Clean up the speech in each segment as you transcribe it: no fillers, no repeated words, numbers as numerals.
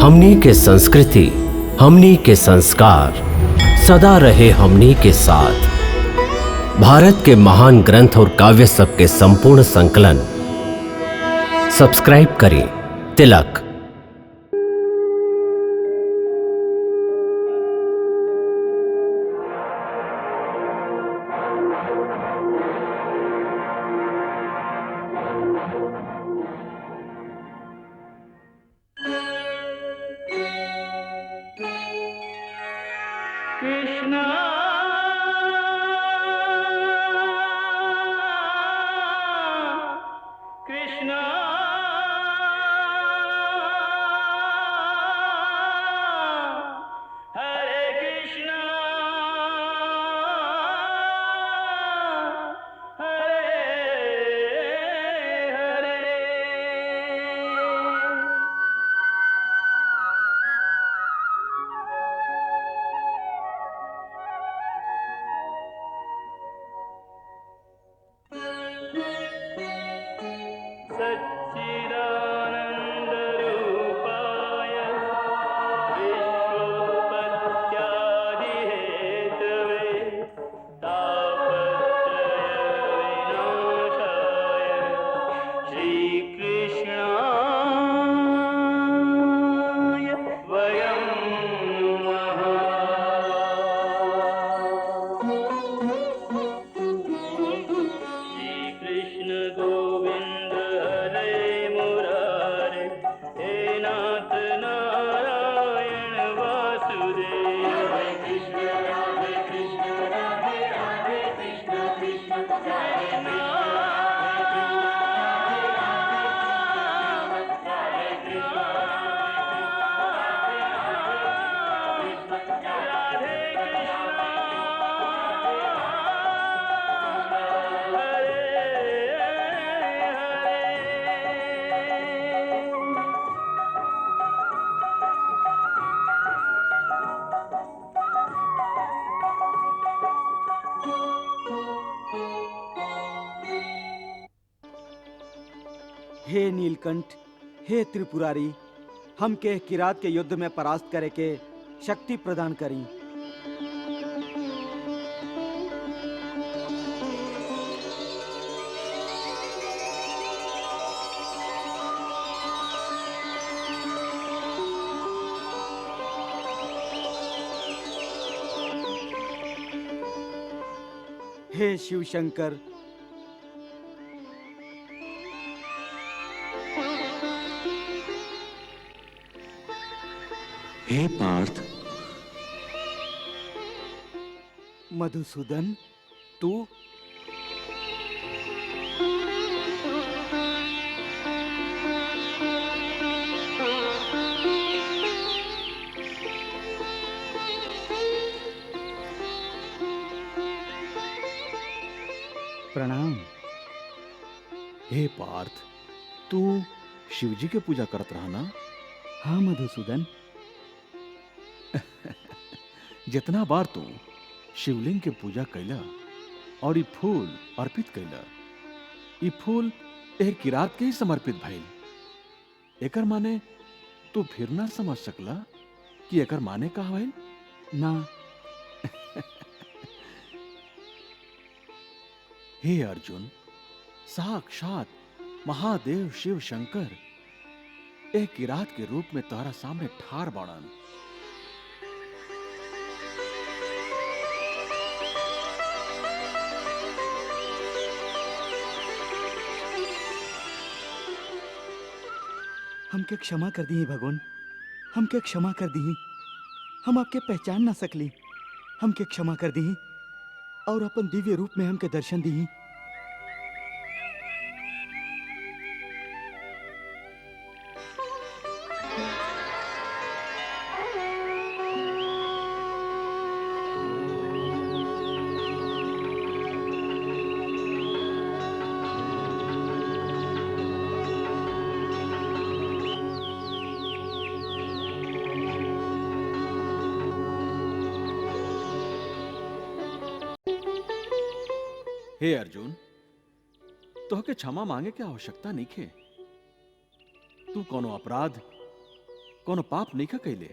हमनी के संस्कृति, हमनी के संस्कार सदा रहे हमनी के साथ। भारत के महान ग्रंथ और काव्य सब के संपूर्ण संकलन सब्सक्राइब करें तिलक। कृष्णा कृष्णा हरे कृष्णा हरे हरे। सच्चिदानन्दरूपाय विश्वोत्पत्त्यादिहेतवे तापत्रयविनाशाय श्रीकृष्णाय वयं नमः। श्रीकृष्ण गोविंद हरे मुरारे, हे नाथ नारायण वासुदेव। हरे कृष्ण राधे राधे कृष्ण कृष्ण हरे हे नीलकंठ, हे त्रिपुरारी, हम के किरात के युद्ध में परास्त करे के शक्ति प्रदान करी। हे शिव शंकर, हे पार्थ, मधुसूदन, तू प्रणाम। हे पार्थ, तू शिवजी के पूजा करत रहा ना? हाँ मधुसूदन, जितना बार तू शिवलिंग के पूजा कैला और ये फूल अर्पित कैला, ये फूल एक किरात के ही समर्पित भइल। एकर माने तू फिर ना समझ सकला कि एकर माने का भइल ना। हे अर्जुन, साक्षात महादेव शिव शंकर एक किरात के रूप में तोहरा सामने ठार बाड़न। हमके क्षमा कर दी भगवान, हमके क्षमा कर दी। हम आपके पहचान ना सकली, हमके क्षमा कर दी और अपन दिव्य रूप में हमके दर्शन दी। हे अर्जुन, तोहके क्षमा मांगे के आवश्यकता नहीं खे। तू कोनो अपराध, कोनो पाप नहीं कैले।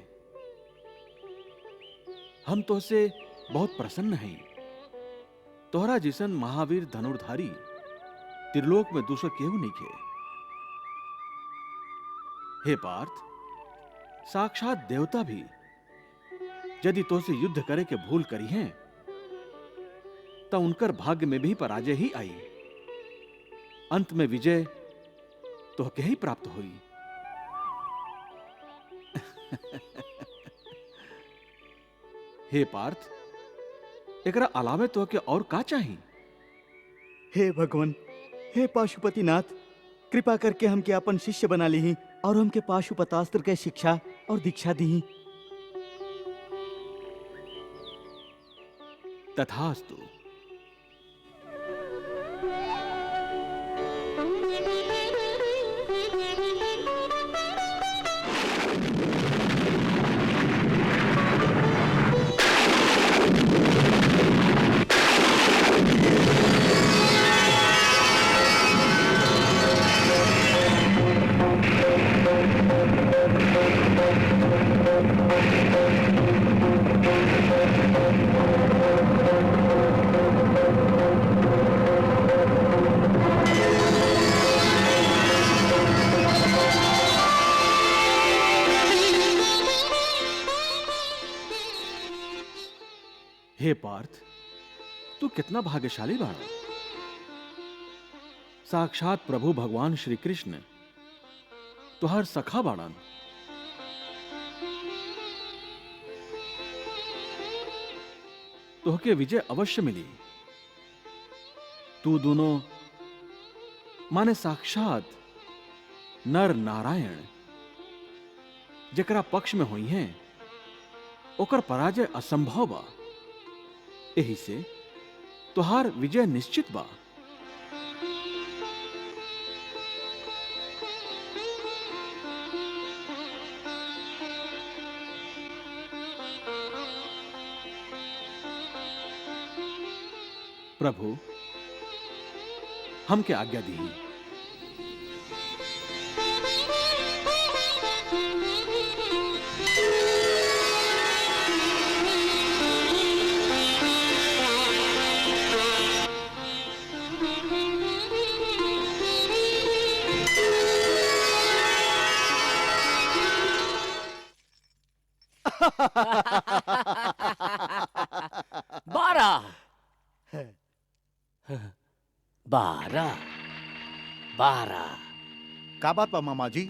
हम तो से बहुत प्रसन्न हैं। तोहरा जिसन महावीर धनुर्धारी त्रिलोक में दूसरा केहू नहीं खे। हे पार्थ, साक्षात देवता भी यदि तो से युद्ध करे के भूल करी हैं तो उनकर भाग्य में भी पराजय ही आई। अंत में विजय तो के ही प्राप्त हुई। हे पार्थ, एकरा अलावे तो के और का चाहिए? हे भगवान, हे पाशुपतिनाथ, कृपा करके हमके अपन शिष्य बना ली और हमके पाशुपतास्त्र के शिक्षा और दीक्षा दी। तथास्तु। हे पार्थ, तू कितना भाग्यशाली बाड़ा। साक्षात प्रभु भगवान श्री कृष्ण तुहार सखा बाड़न। तोहके विजय अवश्य मिली। तू दोनों माने साक्षात नर नारायण जकरा पक्ष में हुई हैं, ओकर पराजय असंभव बा। यही से तुहार विजय निश्चित बा। प्रभु, हमके आज्ञा दी। बारह 12 का बात बा मामा जी?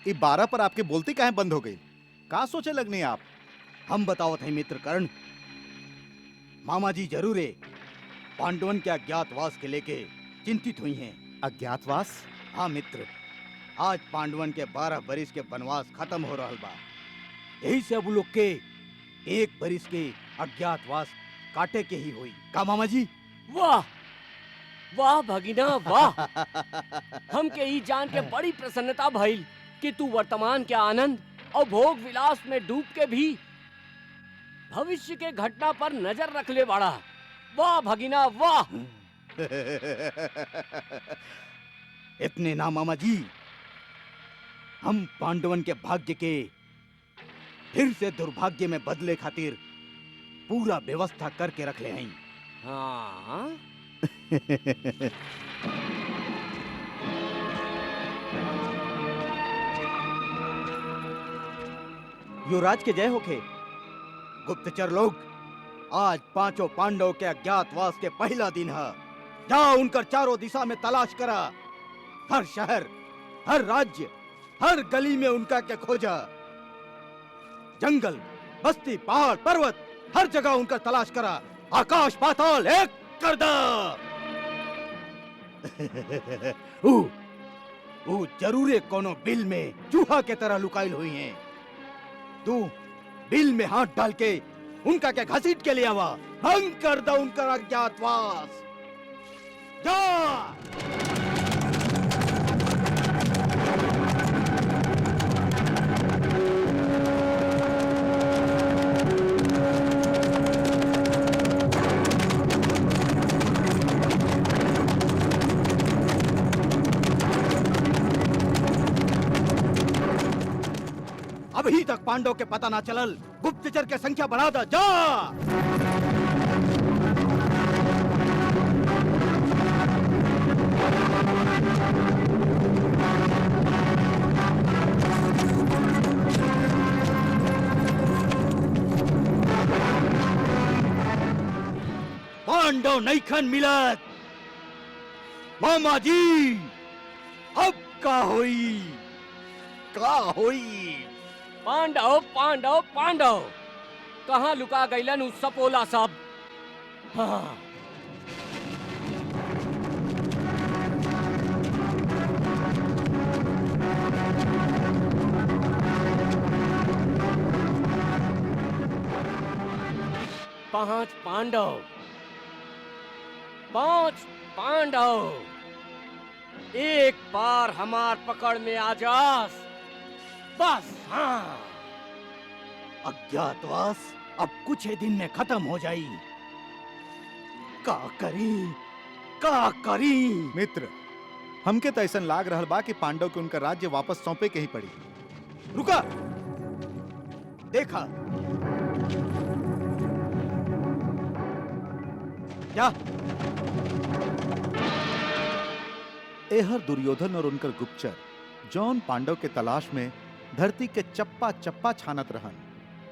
ये 12 पर आपके बोलती काहे बंद हो गई? का सोचे लगनी आप? हम बतावत हैं मित्र कर्ण। मामा जी जरूर पांडवन के अज्ञातवास के लेके चिंतित हुई हैं। अज्ञातवास? हाँ मित्र, आज पांडवन के 12 बरिस के वनवास खत्म हो रहा बा। यही से अब लोग के 1 बरिस के अज्ञातवास काटे के ही हुई। का मामा जी? वाह वाह भगिना वाह। हमके ई जान के बड़ी प्रसन्नता भइल कि तू वर्तमान के आनंद और भोग विलास में डूब के भी भविष्य के घटना पर नजर रख ले बाड़ा। वाह भगिना वाह। इतने ना मामा जी, हम पांडवन के भाग्य के फिर से दुर्भाग्य में बदले खातिर पूरा व्यवस्था करके रख ले हैं। हाँ युवराज के जय होके। गुप्तचर लोग, आज 5 पांडव के अज्ञातवास के पहला दिन है। जाओ उनकर चारों दिशा में तलाश करा। हर शहर, हर राज्य, हर गली में उनका के खोजा। जंगल, बस्ती, पहाड़, पर्वत, हर जगह उनका तलाश करा। आकाश पाताल एक कर दा। वो जरूर कोनो बिल में चूहा के तरह लुकाइल हुई हैं। तू बिल में हाथ डाल के उनका के घसीट के ले आवा। भंग कर दो उनका अज्ञातवास। जा। अभी तक पांडव के पता ना चलल। गुप्तचर के संख्या बढ़ा दा, जा। पांडव नैखन मिलत। मामा जी, अब का होई? का होई? पांडव पांडव पांडव कहाँ लुका गईलन उ सपोला सब? हाँ। पांच पांडव, पांच पांडव, एक बार हमार पकड़ में आ जास बस। हाँ, अज्ञातवास अब कुछ ही दिन में खत्म हो जाई। का करी? का करी? मित्र, हमके तो ऐसन लाग रहल बा कि पांडव के उनका राज्य वापस सौंपे के ही पड़ी। रुका, देखा क्या? एहर दुर्योधन और उनकर गुप्तचर जौन पांडव के तलाश में धरती के चप्पा चप्पा छानत रहन,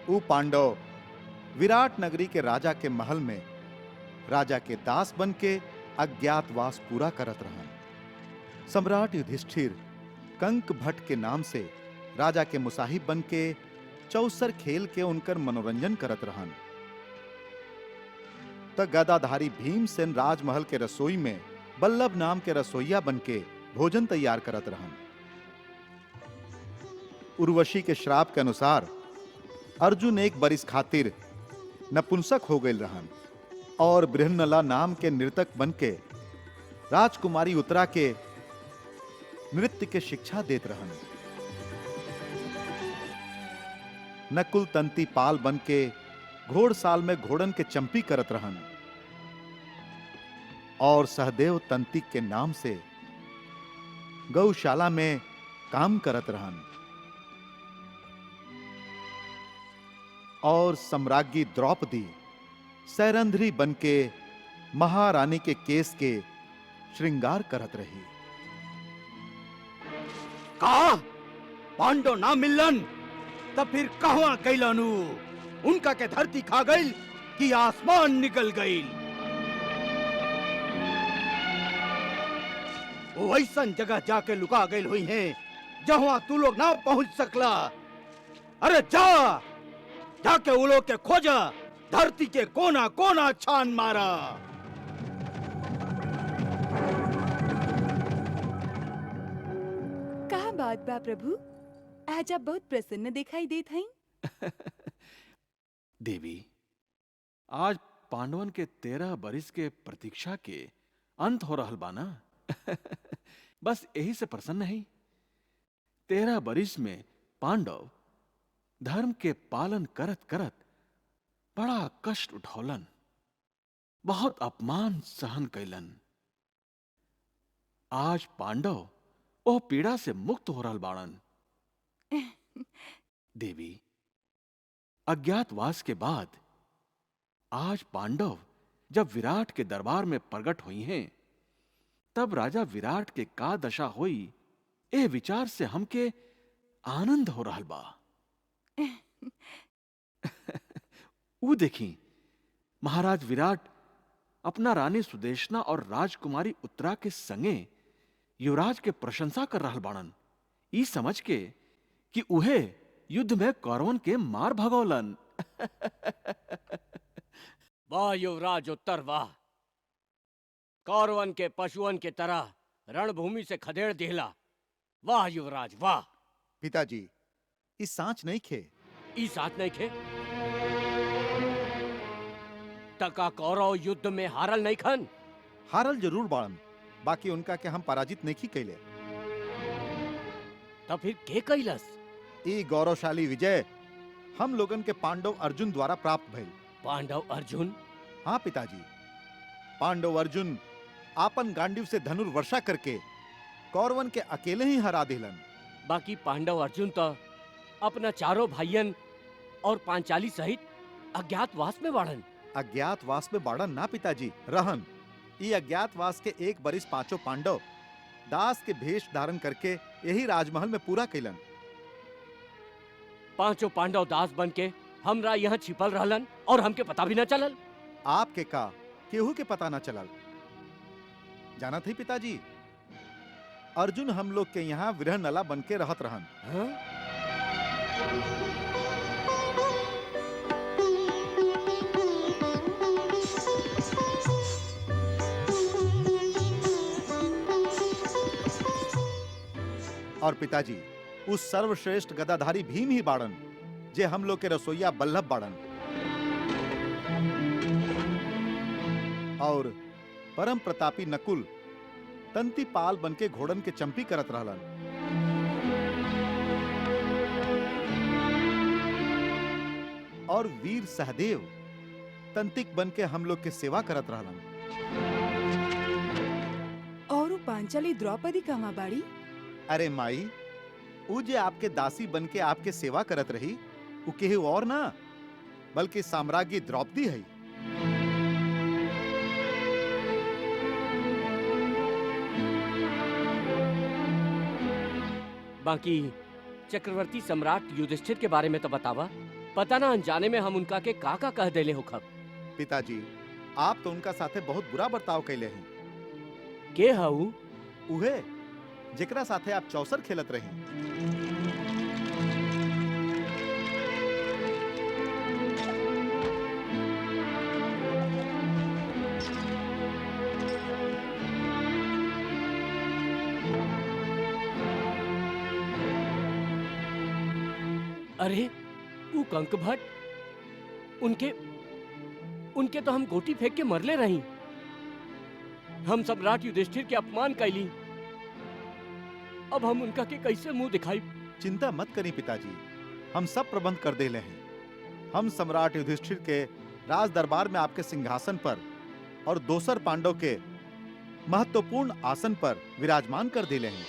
ऊ पांडव विराट नगरी के राजा के महल में राजा के दास बन के अज्ञातवास पूरा करत रहन। सम्राट युधिष्ठिर कंक भट्ट के नाम से राजा के मुसाहिब बन के चौसर खेल के उनकर मनोरंजन करत रहन। त गदाधारी भीमसेन राजमहल के रसोई में बल्लभ नाम के रसोइया बन के भोजन तैयार करत रहन। उर्वशी के श्राप के अनुसार अर्जुन एक बरिस खातिर नपुंसक हो गए रहन और बृहन्नला नाम के नर्तक बन के राजकुमारी उत्तरा के नृत्य के शिक्षा देत रहन। नकुल तंती पाल बन के घोड़साल में घोड़न के चंपी करत रहन और सहदेव तंती के नाम से गौशाला में काम करत रहन और सम्राज्ञी द्रौपदी सैरंध्री बन के महारानी के केस के श्रृंगार करत रही। का पांडव ना मिलन? तब फिर कहवा गईलन? उनका के धरती खा गई कि आसमान निकल गई? वो ऐसन जगह जाके लुका गई हुई है जहां तू लोग ना पहुंच सकला। अरे जा, जाके वो लोग के खोजा, धरती के कोना कोना छान मारा। का बात बा प्रभु, आज आप बहुत प्रसन्न दिखाई देत हई। देवी, आज पांडवन के 13 बरिस के प्रतीक्षा के अंत हो रहल बाना। बस यही से प्रसन्न है। 13 बरिस में पांडव धर्म के पालन करत करत बड़ा कष्ट उठौलन, बहुत अपमान सहन कैलन। आज पांडव ओ पीड़ा से मुक्त हो रहल बाड़न। देवी, अज्ञातवास के बाद आज पांडव जब विराट के दरबार में प्रकट हुई हैं, तब राजा विराट के का दशा हुई, ए विचार से हमके आनंद हो रहल बा। वो देखी, महाराज विराट अपना रानी सुदेशना और राजकुमारी उत्तरा के संगे युवराज के प्रशंसा कर रहल बाणन, ई समझ के कि उहे युद्ध में कौरवन के मार भगौलन। वाह युवराज उत्तर, वाह! कौरवन के पशुअन के तरह रणभूमि से खदेड़ दिहला। वाह युवराज, वाह! पिताजी, इस सांच नहीं खे। ई साथ नहीं खे? टका कौरव युद्ध में हारल नहीं खन? हारल जरूर बाड़न, बाकी उनका के हम पराजित नहीं कैले। तब फिर के कैलस? ई गौरवशाली विजय हम लोगन के पांडव अर्जुन द्वारा प्राप्त भइल। पांडव अर्जुन? हाँ पिताजी, पांडव अर्जुन आपन गांडीव से धनुर्वर्षा करके कौरवन के अकेले ही हरा दिलन। बाकी पांडव अर्जुन तो अपना चारों भाइयन और पांचाली सहित अज्ञातवास में बाड़न। अज्ञातवास में बाड़न ना पिताजी, रहन। ये अज्ञातवास के एक बरिस पांचों पांडव दास के भेष धारण करके यही राजमहल में पूरा कैलन। पांचों पांडव दास बन के हमरा यहाँ छिपल रहलन और हमके पता भी न चलल। आपके का केहू के पता ना चलल। जाना थी पिताजी, अर्जुन हम लोग के यहाँ विरह नला बन के रहत रहन। हाँ? और पिताजी उस सर्वश्रेष्ठ गदाधारी भीम ही बाड़न जे हम लोग के रसोईया बल्लभ बाड़न। और परम प्रतापी नकुल तंती पाल बन के घोड़न के चंपी करत रहलन। और वीर सहदेव तंतिक बन के हम लोग के सेवा करत रहलन। और वो पांचाली द्रौपदी कहवा बाड़ी? अरे माई, ऊ जे आपके दासी बन के आपके सेवा करत रही, ऊ केहू और ना बल्कि साम्राज्ञी द्रौपदी है। बाकी चक्रवर्ती सम्राट युधिष्ठिर के बारे में तो बतावा। पता ना अनजाने में हम उनका के का कह देले हो खब। पिताजी, आप तो उनका साथे बहुत बुरा बर्ताव कैले हैं। के हाउ? उहे जेकरा साथे आप चौसर खेलत रही। अरे वो कंक भट्ट, उनके तो हम गोटी फेंक के मरले रही। हम सम्राट युधिष्ठिर के अपमान कैली। अब हम उनका के कैसे मुंह दिखाई? चिंता मत करी पिताजी, हम सब प्रबंध कर देले हैं। हम सम्राट युधिष्ठिर के राज दरबार में आपके सिंहासन पर और दोसर पांडव के महत्वपूर्ण आसन पर विराजमान कर देले हैं।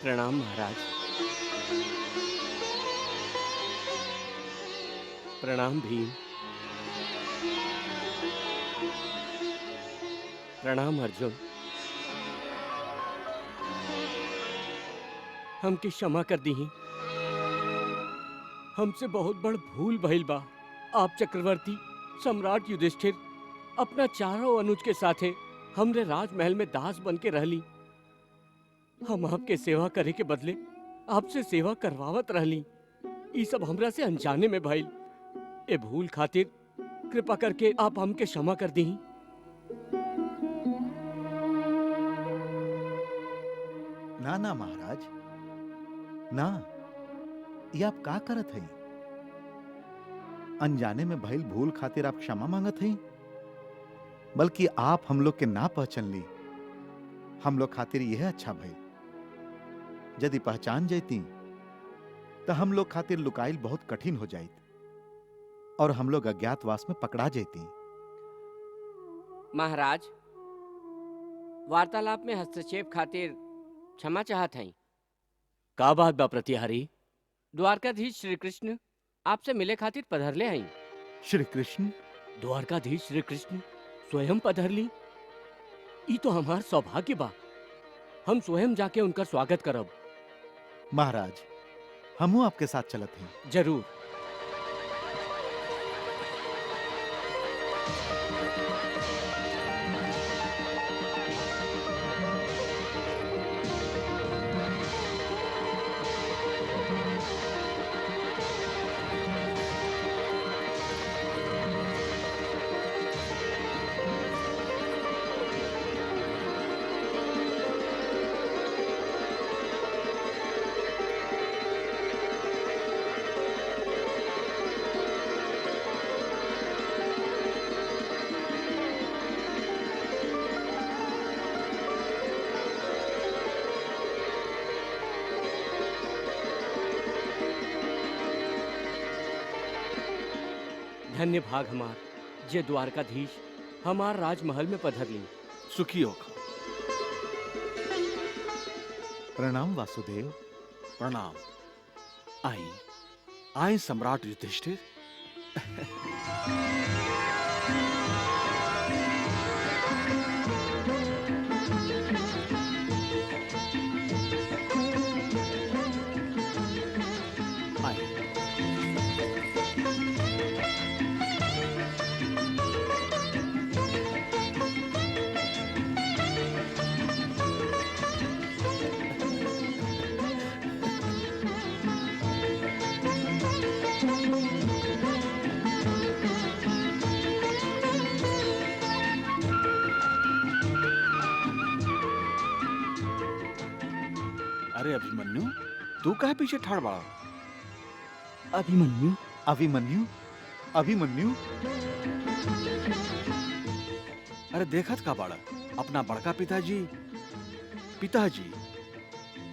प्रणाम महाराज। प्रणाम भीम। प्रणाम अर्जुन। हमके क्षमा कर दी। हमसे बहुत बड़ भूल भइल बा। आप चक्रवर्ती सम्राट युधिष्ठिर अपना चारों अनुज के साथे हमरे राजमहल में दास बन के रहली। हम आपके सेवा करे के बदले आपसे सेवा करवावत रहली। ई सब हमरा से अनजाने में भइल। ए भूल खातिर कृपा करके आप हमके क्षमा कर दी। ना ना महाराज, ना, ये आप का करत हई? अनजाने में भइल भूल खातिर आप क्षमा मांगत हई? बल्कि आप हम लोग के ना पहचान ली। हम लोग खातिर यह अच्छा भइल। यदि पहचान जैती तो हम लोग खातिर लुकाइल बहुत कठिन हो जाइत और हम लोग अज्ञातवास में पकड़ा जैती। महाराज, वार्तालाप में हस्तक्षेप खातिर क्षमा चाहत हई। का बात बा प्रतिहारी? द्वारकाधीश श्री कृष्ण आपसे मिले खातिर पधरले हई। श्री कृष्ण? द्वारकाधीश श्री कृष्ण स्वयं पधर ली। ई तो हमार सौभाग्य बा। हम स्वयं जाके उनका स्वागत करब। महाराज, हमू आपके साथ चलत हैं। जरूर। धन्य भाग हमार जे द्वारकाधीश हमार राजमहल में पधर ली। सुखी हो। प्रणाम वासुदेव। प्रणाम। आई आई सम्राट युधिष्ठिर। आई। अरे अभिमन्यु, तू काहे पीछे ठाड़ बाड़ा? अभिमन्यु, अभिमन्यु, अभिमन्यु। अरे देखत का बाड़ा? अपना बड़का पिताजी पिताजी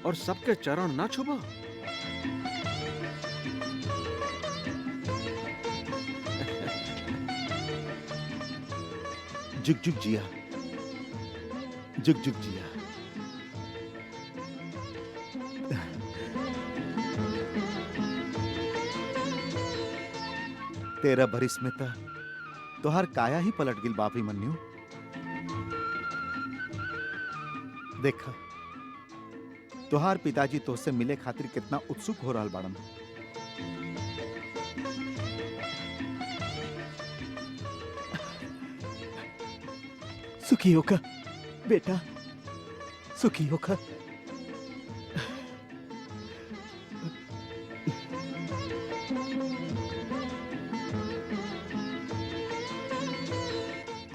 और सबके चरण ना छुबा। जुग जुग जिया, जुग जुग जिया। तेरा बरिस में त तोहार काया ही पलट गिल बापी मन्यू। देखा, तोहार पिताजी तोहसे मिले खातिर कितना उत्सुक हो रहल बाड़न। सुखी होकर बेटा, सुखी होकर।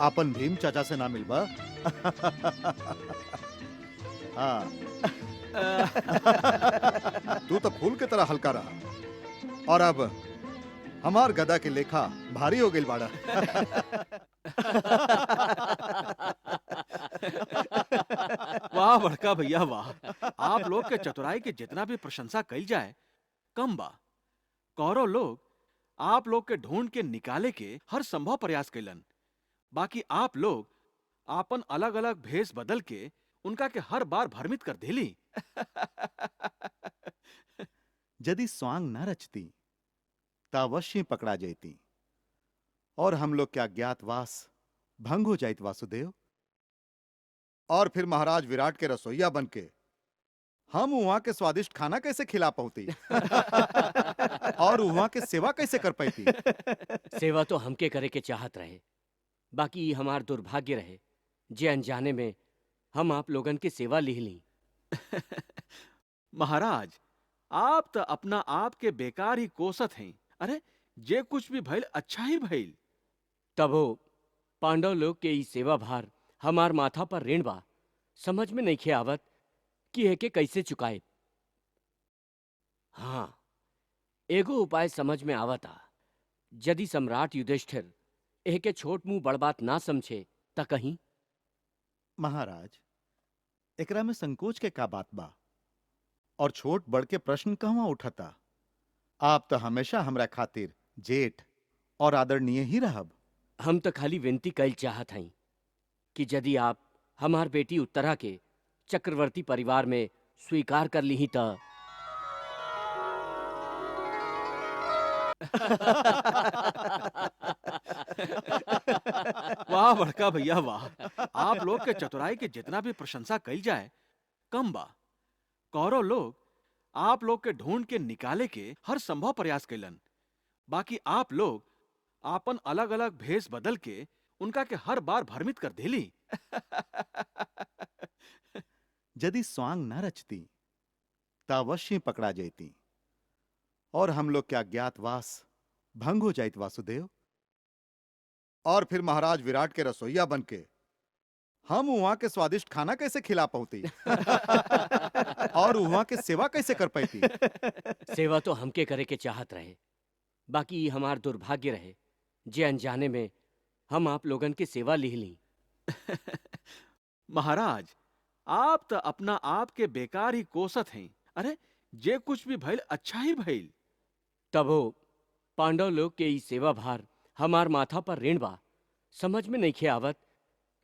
आपन भीम चाचा से ना मिलबा। हाँ। तू तो फूल की तरह हल्का रहा और अब हमार गदा के लेखा भारी हो गई बाड़ा। वाह बड़का भैया वाह। आप लोग के चतुराई के जितना भी प्रशंसा कही जाए कम बा। कौरव लोग आप लोग के ढूंढ के निकाले के हर संभव प्रयास कैलन, बाकी आप लोग आपन अलग अलग भेष बदल के उनका के हर बार भ्रमित कर देली। यदि स्वांग न रचती तो अवश्य पकड़ा जाती और हम लोग के अज्ञातवास भंग हो जाइत वासुदेव। और फिर महाराज विराट के रसोइया बन के हम वहां के स्वादिष्ट खाना कैसे खिला पाती और वहां के सेवा कैसे कर पाती। सेवा तो हमके करे के चाहत रहे, बाकी ये हमार दुर्भाग्य रहे जे अनजाने में हम आप लोगन की सेवा लिह ली। महाराज, आप तो अपना आप के बेकार ही कोसत हैं। अरे जे कुछ भी भइल अच्छा ही भइल। तबो पांडव लोग के ई सेवा भार हमार माथा पर ऋण बा। समझ में नहीं खे आवत कि एके कैसे चुकाए। हाँ, एगो उपाय समझ में आवता। यदि सम्राट युधिष्ठिर एके छोट मुंह बड़ बात ना समझे त कहीं। महाराज, एकरा में संकोच के का बात बा और छोट बड़ के प्रश्न कहवा उठता। आप तो हमेशा हमरा खातिर जेठ और आदरणीय ही रहब। हम तो खाली विनती कैल चाहत हई कि यदि आप हमार बेटी उत्तरा के चक्रवर्ती परिवार में स्वीकार कर ली त। वाह बड़का भैया वाह। आप लोग के चतुराई के जितना भी प्रशंसा कइल जाए कम बा। कौरव लोग आप लोग के ढूंढ के निकाले के हर संभव प्रयास कैलन, बाकी आप लोग आपन अलग अलग भेष बदल के उनका के हर बार भ्रमित कर देली। यदि स्वांग न रचती तो अवश्य पकड़ा जाती और हम लोग के अज्ञातवास भंग हो जाइत वासुदेव। और फिर महाराज विराट के रसोइया बन के हम वहां के स्वादिष्ट खाना कैसे खिला पाती और वहां के सेवा कैसे कर पाती। सेवा तो हमके करे के चाहत रहे, बाकी ई हमार दुर्भाग्य रहे जे अनजाने में हम आप लोगन की सेवा लिह ली। महाराज आप तो अपना आप के बेकार ही कोसत हैं। अरे जे कुछ भी भइल अच्छा ही भइल। तबो पांडव लोग के ई सेवा भार हमार माथा पर ऋण बा। समझ में नहीं आवत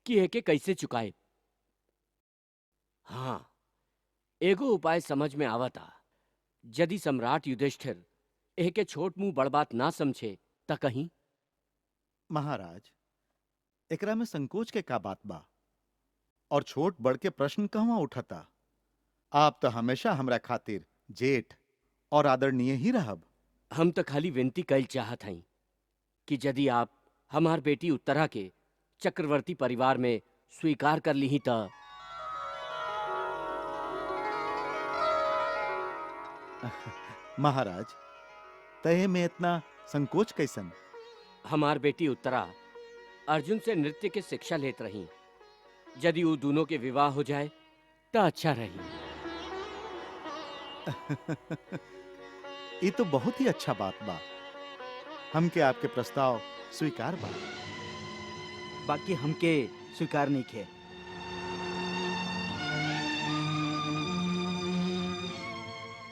कि एके कैसे चुकाए। हाँ, एगो उपाय समझ में आवता। यदि सम्राट युधिष्ठिर एके छोट मुंह बड़ बात ना समझे त कहीं। महाराज एकरा में संकोच के का बात बा और छोट बड़ के प्रश्न कहवा उठता। आप तो हमेशा हमरा खातिर जेठ और आदरणीय ही रहब। हम तो खाली विनती कैल चाहत हई कि यदि आप हमार बेटी उत्तरा के चक्रवर्ती परिवार में स्वीकार कर ली त। महाराज तय में इतना संकोच कैसन। हमार बेटी उत्तरा अर्जुन से नृत्य के शिक्षा लेत रही। यदि वो दोनों के विवाह हो जाए तो अच्छा रही। ये तो बहुत ही अच्छा बात बा। हमके आपके प्रस्ताव स्वीकार बा। बाकी हमके स्वीकार नहीं खे।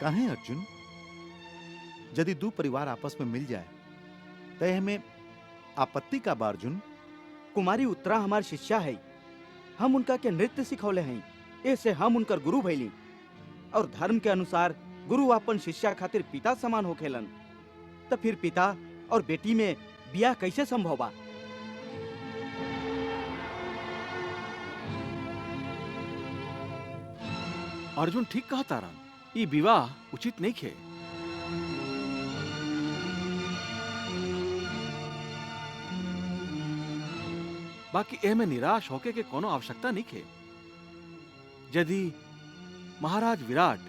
काहे अर्जुन, यदि दो परिवार आपस में मिल जाए तय हमें आपत्ति का बा अर्जुन। कुमारी उत्तरा हमार शिष्या है। हम उनका के नृत्य सिखौले हैं, ऐसे हम उनकर गुरु भैली। और धर्म के अनुसार गुरु अपन शिष्या खातिर पिता समान होखेलन। तो फिर पिता और बेटी में बियाह कैसे संभव बा। अर्जुन ठीक कहा तारन, ये विवाह उचित नहीं खे। बाकी ए में निराश होके के कोनो आवश्यकता नहीं खे। यदि महाराज विराट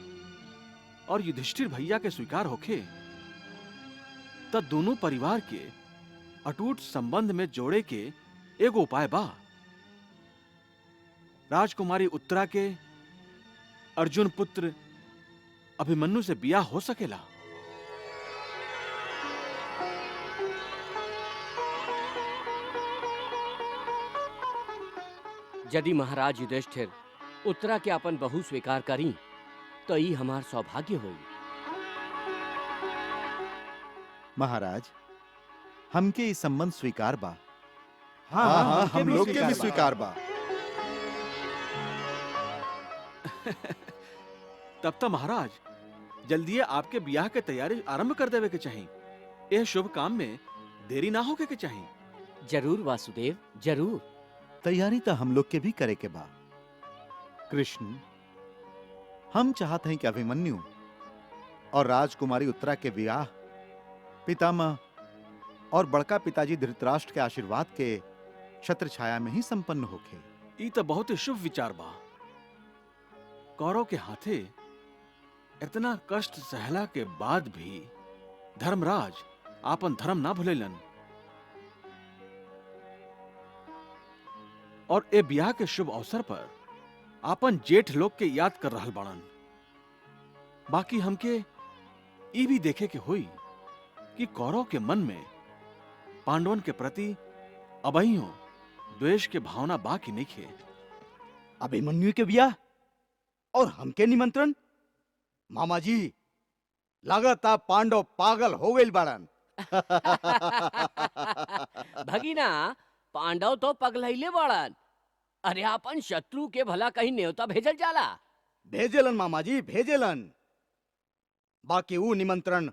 और युधिष्ठिर भैया के स्वीकार होखे तब दोनों परिवार के अटूट संबंध में जोड़े के एगो उपाय बा। राजकुमारी उत्तरा के अर्जुन पुत्र अभिमन्यु से बियाह हो सकेला। यदि महाराज युधिष्ठिर उत्तरा के अपन बहू स्वीकार करी तो ई हमार सौभाग्य होई। महाराज हमके ये संबंध स्वीकार बा। हाँ, हम लोग के भी स्वीकार बा। तब तक महाराज जल्दी आपके ब्याह के तैयारी आरंभ कर देवे के चाहिए। यह शुभ काम में देरी ना होके के चाहिए। जरूर वासुदेव, जरूर। तैयारी तो हम लोग के भी करे के बा। कृष्ण, हम चाहते हैं कि अभिमन्यु और राजकुमारी उत्तरा के विवाह पितामह और बड़का पिताजी धृतराष्ट्र के आशीर्वाद के छत्र छाया में ही संपन्न होखे। ई तो बहुत ही शुभ विचार बा। कौरव के हाथे इतना कष्ट सहला के बाद भी धर्मराज आपन धर्म ना भूलेलन और ए ब्याह के शुभ अवसर पर आपन जेठ लोग के याद कर रहल बाड़न। बाकी हमके ई भी देखे के हुई कि कौरव के मन में पांडवन के प्रति अबहियों द्वेष के भावना बा कि नहीं खे। अभिमन्यु के बियाह और हमके निमंत्रण। मामा जी लागत आप पांडव पागल हो गइल बाड़न। भगिना पांडव तो पगलैले बाड़न। अरे अपन शत्रु के भला कहीं न्योता भेजल जाला। भेजेलन मामा जी, भेजेलन। बाकी वो निमंत्रण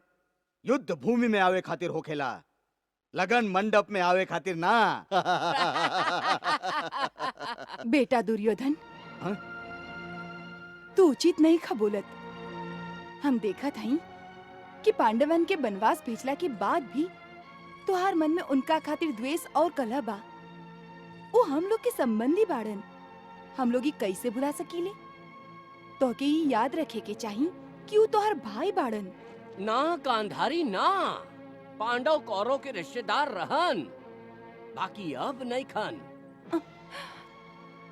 युद्ध भूमि में आवे खातिर होखेला। लगन मंडप में आवे खातिर ना। बेटा दुर्योधन, हाँ? तू उचित नहीं खा बोलत। हम देखा थई कि पांडवन के वनवास भेजला के बाद भी तुहार मन में उनका खातिर द्वेष और कलह बा। वो हम लोग के संबंधी बाड़न, हम लोग ही कैसे भुला सकीले? तो के ये याद रखे के चाहिए कि वो तुहार भाई बाड़न। ना गांधारी ना, पांडव कौरव के रिश्तेदार रहन, बाकी अब नहीं खन।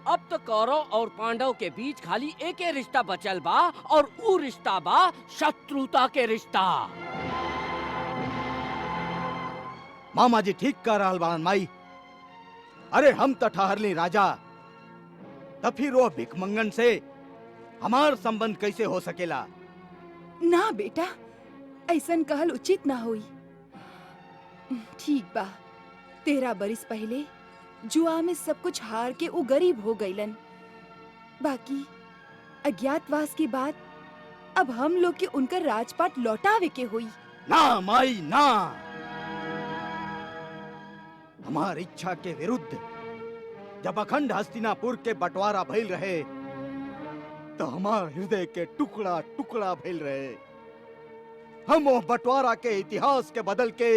अब तो कौरव और पांडव के बीच खाली एक ही रिश्ता बचल बा, और ऊ रिश्ता बा शत्रुता के रिश्ता। मामा जी ठीक कह रहा बाड़न माई। अरे हम तो ठहरली राजा, तो फिर वो भिकमंगन से हमार संबंध कैसे हो सकेला? ना बेटा, ऐसन कहल उचित ना होई। ठीक बा, 13 बरिस पहले जुआ में सब कुछ हार के वो गरीब हो गईलन। बाकी अज्ञातवास के बाद अब हम लोग के उनका राजपाट लौटावे के होई। ना माई ना, हमार इच्छा के विरुद्ध जब अखंड हस्तिनापुर के बंटवारा भइल रहे, तो हमार हृदय के टुकड़ा टुकड़ा भइल रहे। हम वो बंटवारा के इतिहास के बदल के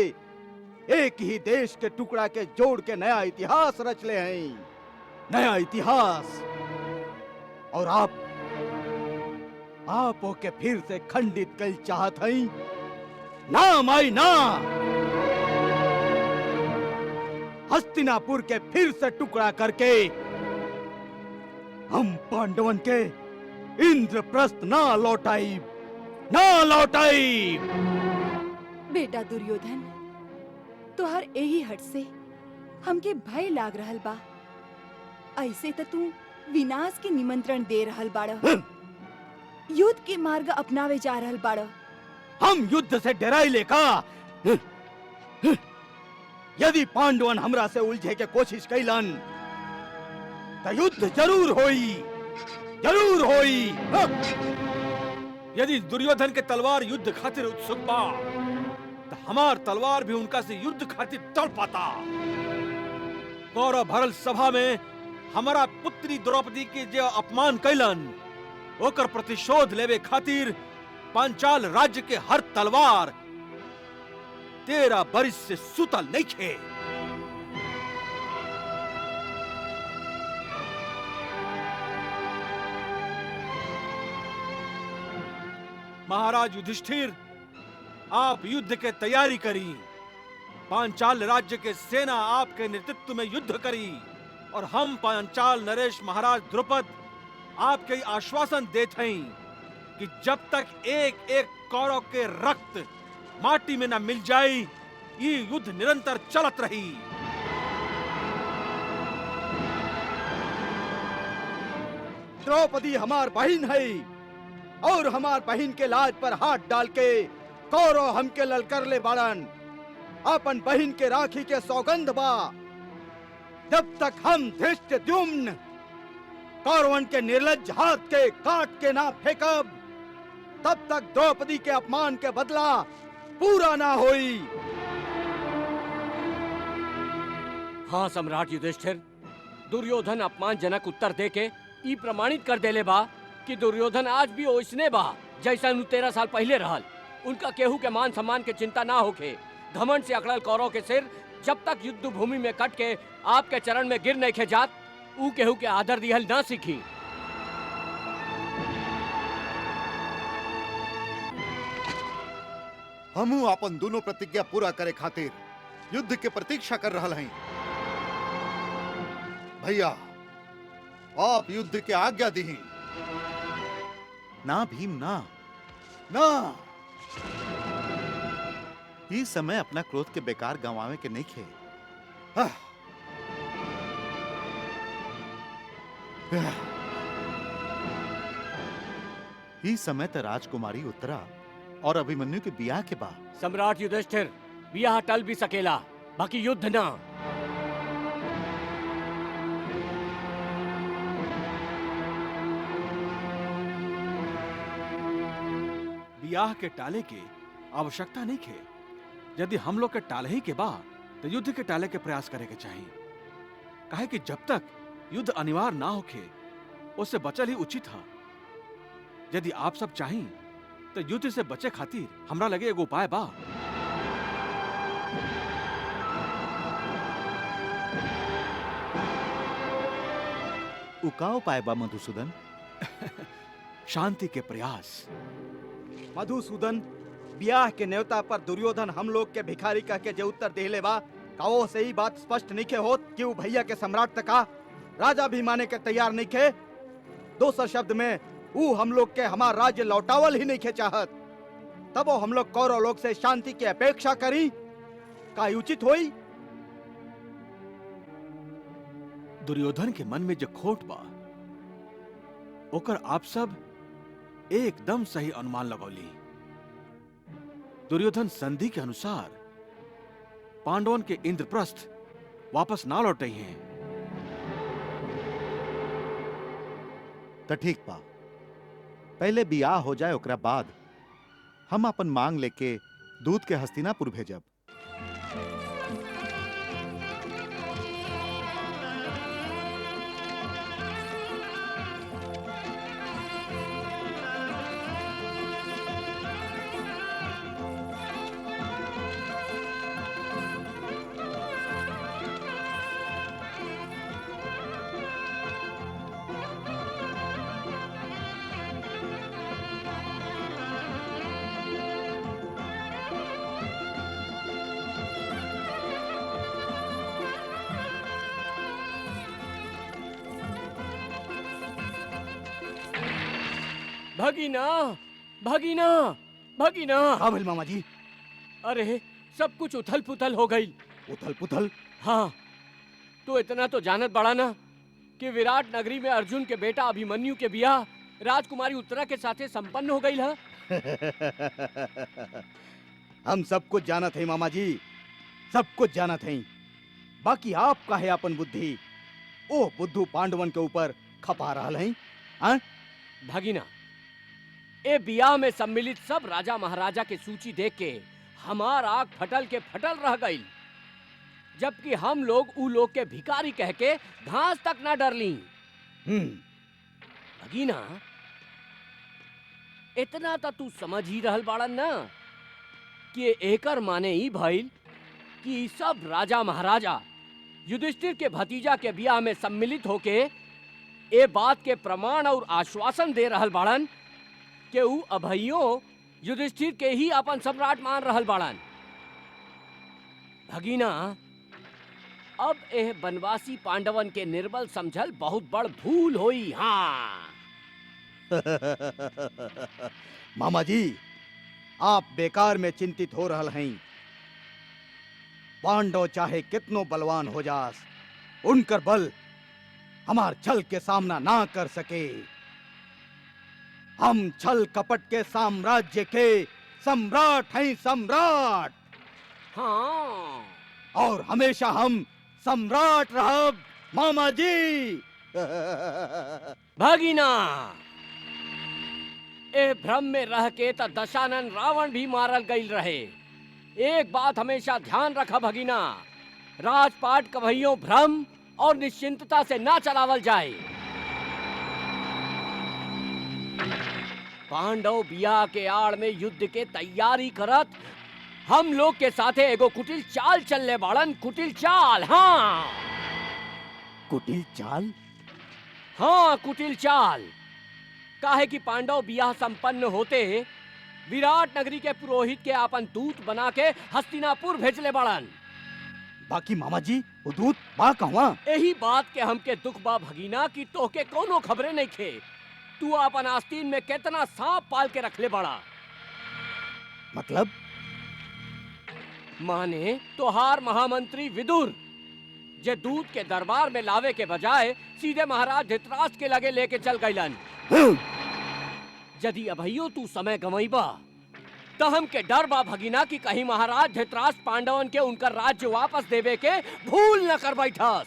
एक ही देश के टुकड़ा के जोड़ के नया इतिहास रच ले हैं, नया इतिहास। और आप ओके फिर से खंडित कर चाहत हैं? ना माई ना, हस्तिनापुर के फिर से टुकड़ा करके हम पांडवन के इंद्रप्रस्थ ना लौटाई, ना लौटाई। बेटा दुर्योधन, तोहर यही हट से हमके भय लाग रहल बा। ऐसे तो तू विनाश के निमंत्रण दे रहल बाड़, युद्ध के मार्ग अपनावे जा रहल बाड़। हम युद्ध से डराई लेका? यदि पांडवन हमरा से उलझे के कोशिश कैलन तो युद्ध जरूर होई, जरूर होई। यदि दुर्योधन के तलवार युद्ध खातिर उत्सुक बा, तो हमार तलवार भी उनका से युद्ध खातिर तड़पाता। गौरव भरल सभा में हमारा पुत्री द्रौपदी के जो अपमान कैलन, ओकर प्रतिशोध लेवे खातिर पांचाल राज्य के हर तलवार 13 बरिस से सुतल नहीं खे। महाराज युधिष्ठिर, आप युद्ध के तैयारी करी। पांचाल राज्य के सेना आपके नेतृत्व में युद्ध करी, और हम पांचाल नरेश महाराज द्रुपद आपके आश्वासन देते हैं कि जब तक एक एक कौरव के रक्त माटी में न मिल जाए, ये युद्ध निरंतर चलत रही। द्रौपदी हमार बहन है, और हमार बहन के लाज पर हाथ डाल के कौरव हमके ललकर ले बाड़न। अपन बहन के राखी के सौगंध बा, जब तक हम धृष्टद्युम्न कौरवन के निर्लज्ज हाथ के काट के ना फेंकब, तब तक द्रौपदी के अपमान के बदला पूरा ना होई। हाँ सम्राट युधिष्ठिर, दुर्योधन अपमानजनक उत्तर देके ई प्रमाणित कर देले बा कि दुर्योधन आज भी ओइसने बा जैसा 13 साल पहले रहल। उनका केहू के मान सम्मान के चिंता ना होखे। घमंड से अकड़ल कौरव के सिर जब तक युद्ध भूमि में कट के आपके चरण में गिर नहीं खे जात, ऊ केहू के आदर दिहल ना सीखी। हमू अपन दोनों प्रतिज्ञा पूरा करे खातिर युद्ध के प्रतीक्षा कर रहल हैं। भैया, आप युद्ध के आज्ञा दी। ना भीम ना, ना। इस समय अपना क्रोध के बेकार गंवावे के नहीं खे। इस समय तो राजकुमारी उत्तरा और अभिमन्यु के बियाह के बाद। सम्राट युधिष्ठिर, बियाह टल भी सकेला, बाकी युद्ध ना। बियाह के टाले के आवश्यकता नहीं खे। यदि हम लोग के टाले ही के बा, तो युद्ध के टाले के प्रयास करे के चाहिए। काहे कि जब तक युद्ध अनिवार्य ना होके उससे बचल ही उचित है। यदि आप सब चाहिए तो युद्ध से बचे खातिर हमरा लगे एगो उपाय बा। उका उपाय बा मधुसूदन? शांति के प्रयास। मधुसूदन, ब्याह के न्योता पर दुर्योधन हम लोग के भिखारी कह के जो उत्तर देले बा, काओ से ही बात स्पष्ट नहीं के होत कि वो भैया के सम्राट तका राजा भी माने के तैयार नहीं खे। दोसर शब्द में वो हम लोग के हमार राज्य लौटावल ही नहीं खे चाहत। तब वो हम लोग कौरव लोग से शांति की अपेक्षा करी का उचित होई? दुर्योधन के मन में जो खोट बा ओकर आप सब एकदम सही अनुमान लगौली। दुर्योधन संधि के अनुसार पांडवन के इंद्रप्रस्थ वापस ना लौटे हैं। तो ठीक बा, पहले बियाह हो जाए ओकरा बाद हम अपन मांग लेके दूत के हस्तिनापुर भेजब। भगीना, भगीना, भगीना। हाँ भइल मामा जी। अरे सब कुछ उथल पुथल हो गई। उथल पुथल? हाँ, तो इतना तो जानत बड़ा ना कि विराट नगरी में अर्जुन के बेटा अभिमन्यु के बियाह राजकुमारी उत्तरा के साथे संपन्न हो गई है। हम सब कुछ जानत हैं मामा जी, सब कुछ जानत हैं। बाकी आप काहे अपन बुद्धि ओ बुद्धू पांडवन के ऊपर खपा रहल हैं? हाँ? भगीना, ए बियाह में सम्मिलित सब राजा महाराजा के सूची देख के हमार आग फटल के फटल रह गई, जबकि हम लोग ऊ लोग के भिखारी कह के घास तक ना डरली। भगीना, इतना तो तू समझ ही रहल बाड़न ना कि एकर माने ही भइल कि ई सब राजा महाराजा युधिष्ठिर के भतीजा के बियाह में सम्मिलित होके ए बात के प्रमाण और आश्वासन दे रहल बाड़न कि ऊ अभइयों युधिष्ठिर के ही अपन सम्राट मान रहल बाड़न। भगीना, अब एह बनवासी पांडवन के निर्बल समझल बहुत बड़ भूल होई। हाँ मामा जी, आप बेकार में चिंतित हो रहल हैं। पांडव चाहे कितनो बलवान हो जास, उनकर बल हमार छल के सामना ना कर सके। हम छल कपट के साम्राज्य के सम्राट हैं, सम्राट। हाँ, और हमेशा हम सम्राट रहब मामा जी। भगीना, ए भ्रम में रह के त दशानन रावण भी मारल गईल रहे। एक बात हमेशा ध्यान रखा भगीना, राजपाट कभइयों भ्रम और निश्चिंतता से ना चलावल जाए। पांडव बियाह के आड़ में युद्ध के तैयारी करत हम लोग के साथे एगो कुटिल चाल चलले बाड़न। कुटिल चाल। हाँ कुटिल चाल? हाँ, कुटिल चाल। काहे कि पांडव बियाह संपन्न होते विराट नगरी के पुरोहित के आपन दूत बना के हस्तिनापुर भेजले बाड़न। बाकी मामा जी, वो दूत बा कहवा? यही बात के हमके दुख बा भगीना कि तोहके कोनो खबरें नहीं खे। तू अपन आस्तीन में कितना सांप पाल के रखले बड़ा। मतलब? माने तोहार महामंत्री विदुर जे दूत के दरबार में लावे के बजाय सीधे महाराज धृतराष्ट्र के लगे लेके चल गईलन। यदि अभइयो तू समय गंवईबा तो हमके डर बा भगीना कि कहीं महाराज धृतराष्ट्र पांडवन के उनका राज्य वापस देवे के भूल न कर बैठस।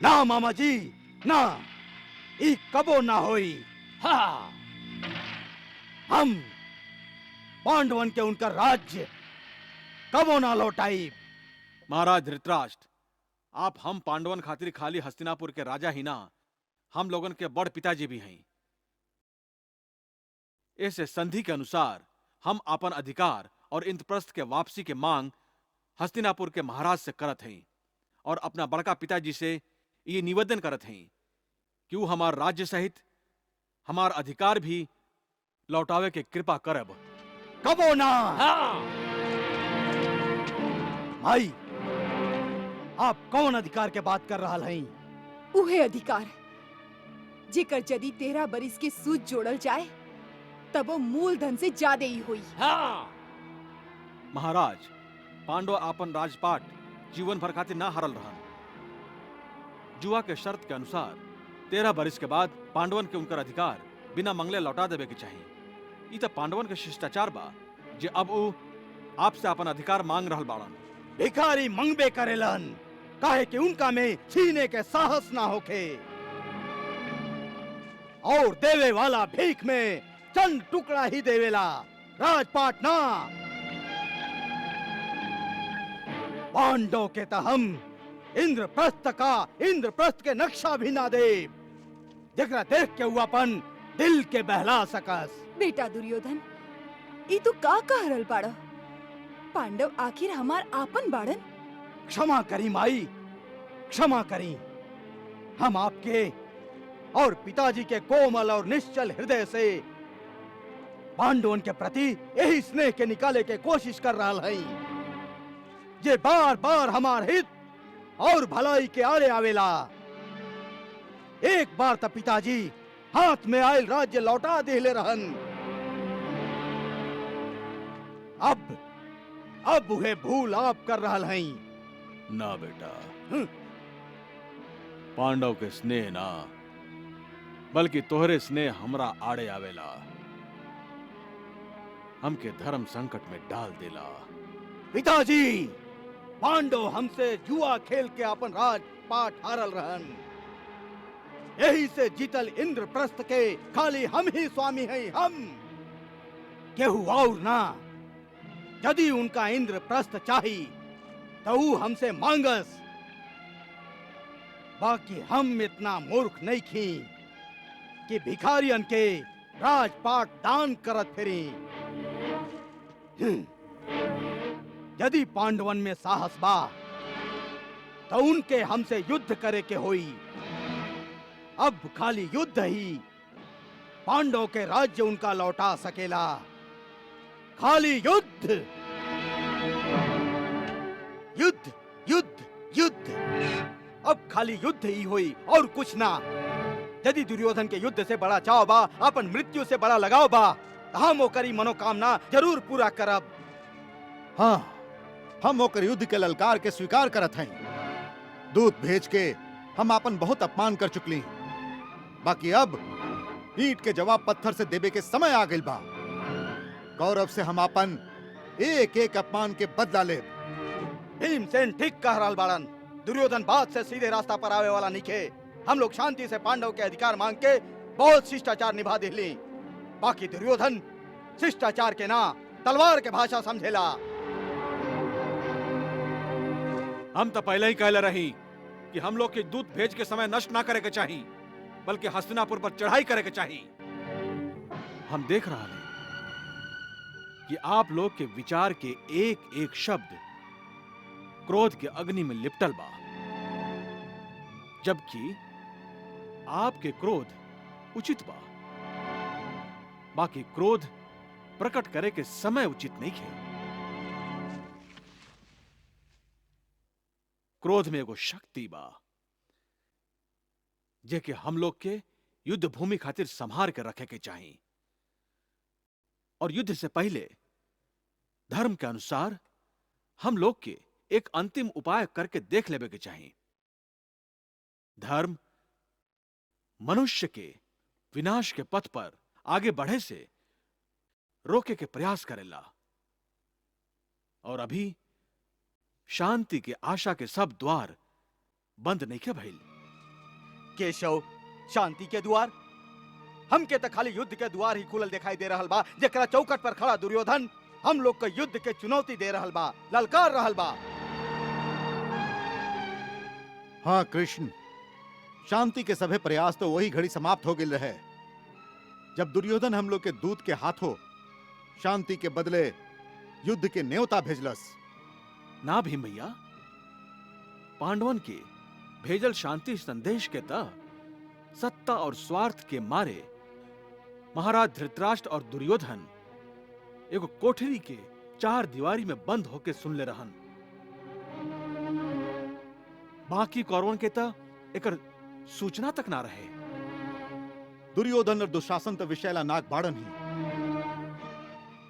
ना मामा जी, ना, ई कबो ना होई। हाँ, हम पांडवन के उनका राज्य कबो ना लौटाई। महाराज धृतराष्ट्र, आप हम पांडवन खातिर खाली हस्तिनापुर के राजा ही ना, हम लोगन के बड़ पिताजी भी हैं। ऐसे संधि के अनुसार हम अपन अधिकार और इंद्रप्रस्थ के वापसी के मांग हस्तिनापुर के महाराज से करत हैं और अपना बड़का पिताजी से ये निवेदन करत हैं कि वो हमार राज्य सहित हमार अधिकार भी लौटावे के कृपा करब। कबो ना। हाँ। भाई, आप कौन अधिकार के बात कर रहा हैं? उहे अधिकार जेकर यदि 13 बरिस के सूद जोड़ल जाए तब वो मूलधन से ज्यादा ही हुई। हाँ। महाराज, पांडव आपन राजपाट जीवन भर खातिर ना हारल रहन। जुआ के शर्त के अनुसार 13 बरिस के बाद पांडवन के उनकर अधिकार बिना मंगले लौटा देवे के चाहिए। ई तो पांडवन के शिष्टाचार बा जे अब वो आपसे अपन अधिकार मांग रहल बाड़न। भिखारी मंगबे करेलन, काहे कि उनका में छीने के साहस ना होखे, और देवे वाला भीख में चंद टुकड़ा ही देवेला, राजपाट ना। पांडव के त हम इंद्रप्रस्थ के नक्शा भी ना दे, जेकरा देख के अपन दिल के बहला सकस। बेटा दुर्योधन, ई तू का कह रहल बाड़? पांडव आखिर हमार आपन बाड़न। क्षमा करी माई, क्षमा करी। हम आपके और पिताजी के कोमल और निश्चल हृदय से पांडवन के प्रति यही स्नेह के निकाले के कोशिश कर रहा है, जे बार बार हमार हित और भलाई के आड़े आवेला। एक बार तो पिताजी हाथ में आयल राज्य लौटा देले रहन, अब उहे भूल आप कर रहा हैं। ना बेटा, पांडव के स्नेह ना, बल्कि तोहरे स्नेह हमरा आड़े आवेला, हमके धर्म संकट में डाल देला। पिताजी, पांडव हमसे जुआ खेल के अपन राजपाट हारल रहन, यही से जीतल इंद्रप्रस्थ के खाली हम ही स्वामी हैं। हम केहू और ना। यदि उनका इंद्रप्रस्थ चाही तो ऊ हमसे मांगस, बाकी हम इतना मूर्ख नहीं खी कि भिखारियन के राजपाट दान करत फिरी। यदि पांडवन में साहस बा तो उनके हमसे युद्ध करे के होई। अब खाली युद्ध ही पांडव के राज्य उनका लौटा सकेला, खाली युद्ध, युद्ध, युद्ध, युद्ध। अब खाली युद्ध ही हुई और कुछ ना। यदि दुर्योधन के युद्ध से बड़ा चाव बा, अपन मृत्यु से बड़ा लगाव बा, हम ओकरी मनोकामना जरूर पूरा करब। हाँ, हम ओकर युद्ध के ललकार के स्वीकार करत हैं। दूत भेज के हम अपन बहुत अपमान कर चुकली, बाकी अब ईंट के जवाब पत्थर से देवे के समय आ गइल बा। गौरव से हम अपन एक एक अपमान के बदला ले। भीमसेन ठीक कह रहल बाड़न। दुर्योधन बात से सीधे रास्ता पर आवे वाला निके। हम लोग शांति से पांडव के अधिकार मांग के बहुत शिष्टाचार निभा दिली, बाकी दुर्योधन शिष्टाचार के ना तलवार के भाषा समझेला। हम तो पहले ही कहले रही कि हम लोग के दूत भेज के समय नष्ट ना करे के चाहिए, बल्कि हस्तिनापुर पर चढ़ाई करे के चाहिए। हम देख रहा हैं कि आप लोग के विचार के एक एक शब्द क्रोध के अग्नि में लिपटल बा, जबकि आपके क्रोध उचित बा, बाकी क्रोध प्रकट करे के समय उचित नहीं है। क्रोध में एगो शक्ति बा जे कि हम लोग के युद्ध भूमि खातिर संभार के रखे के चाहिए, और युद्ध से पहले धर्म के अनुसार हम लोग के एक अंतिम उपाय करके देख लेवे के चाहिए। धर्म मनुष्य के विनाश के पथ पर आगे बढ़े से रोके के प्रयास करेला, और अभी शांति के आशा के सब द्वार बंद नहीं के भइल। केशव, शांति के द्वार? हमके तो खाली युद्ध के द्वार ही खुलल दिखाई दे रहल बा, जेकरा चौकट पर खड़ा दुर्योधन हम लोग के युद्ध के चुनौती दे रहल बा, ललकार रहल बा। हाँ कृष्ण, शांति के सभी प्रयास तो वही घड़ी समाप्त हो गए रहे जब दुर्योधन हम लोग के दूत के हाथों शांति के बदले युद्ध के न्योता भेजलस। ना भीम भैया, पांडवन के भेजल शांति संदेश के तहत सत्ता और स्वार्थ के मारे महाराज धृतराष्ट्र और दुर्योधन एगो कोठरी के चार दीवारी में बंद होके सुन ले रहन। बाकी कौरवन के तहत एकर सूचना तक ना रहे। दुर्योधन और दुशासन तो विषैला नाग बाड़न ही,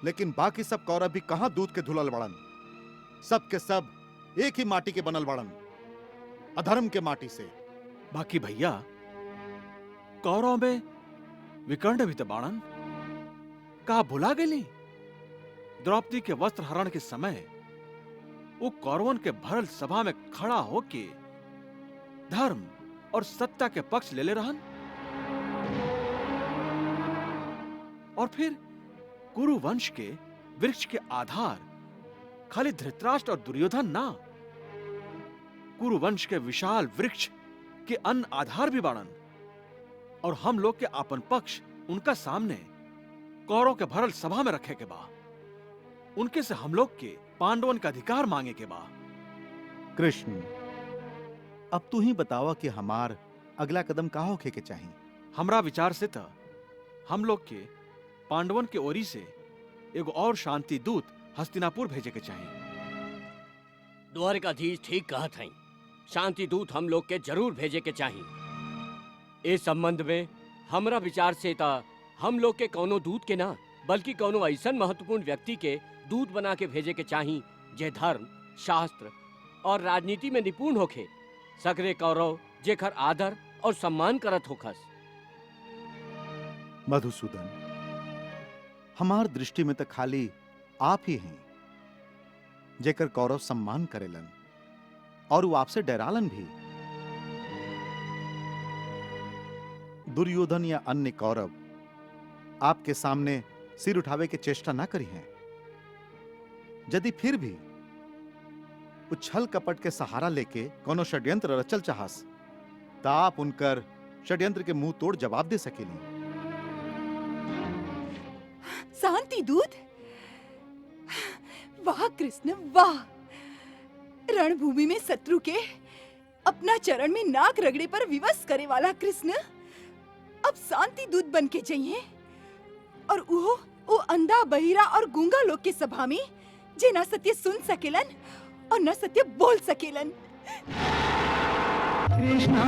लेकिन बाकी सब कौरव भी कहां दूध के धुलल बड़न। सब के सब एक ही माटी के बनल बड़न, अधर्म के माटी से। बाकी भैया, कौरव में विकर्ण भी तो बाणन। का भुला गेली? द्रौपदी के वस्त्र हरण के समय वो कौरवन के भरल सभा में खड़ा होके धर्म और सत्ता के पक्ष ले रहन। और फिर कुरु वंश के वृक्ष के आधार खाली धृतराष्ट्र और दुर्योधन ना, कुरु वंश के विशाल वृक्ष के अन्य आधार भी बाणन। और हम लोग के आपन पक्ष उनका सामने कौरव के भरल सभा में रखे के बा। उनके से हम लोग के पांडवन का अधिकार मांगे के बा। कृष्ण, अब तू ही बतावा कि हमार अगला कदम का होखे के चाहिए। हमरा विचार से था हम लोग के पांडवन के ओरी से एगो और शांति दूत हस्तिनापुर भेजे के चाहिए। द्वारकाधीश ठीक कहत हई, शांति दूत हम लोग के जरूर भेजे के चाहिए। इस संबंध में हमरा विचार से ता हम लोग के कोनो दूत के ना, बल्कि कोनो ऐसन महत्वपूर्ण व्यक्ति के दूत बना के भेजे के चाहिए जे धर्म, शास्त्र और राजनीति में निपुण होखे। सगरे कौरव जेकर आदर और सम्मान करत होखस। मधुसूदन, हमार दृष्टि में तो खाली आप ही हैं जेकर कौरव सम्मान करेलन और वो आपसे डरालन भी। दुर्योधन या अन्य कौरव आपके सामने सिर उठावे के चेष्टा ना करी हैं। यदि फिर भी उछल कपट के सहारा लेके कोनो षड्यंत्र रचल चाहस तो आप उनकर षड्यंत्र के मुंह तोड़ जवाब दे सकेली। शांति दूत, वाह कृष्ण वाह! रणभूमि में शत्रु के अपना चरण में नाक रगड़े पर विवश करे वाला कृष्ण अब शांति दूत बन के जाइए। और वो अंधा, बहिरा और गूंगा लोग के सभा में जे न सत्य सुन सकेलन और न सत्य बोल सकेलन। कृष्णा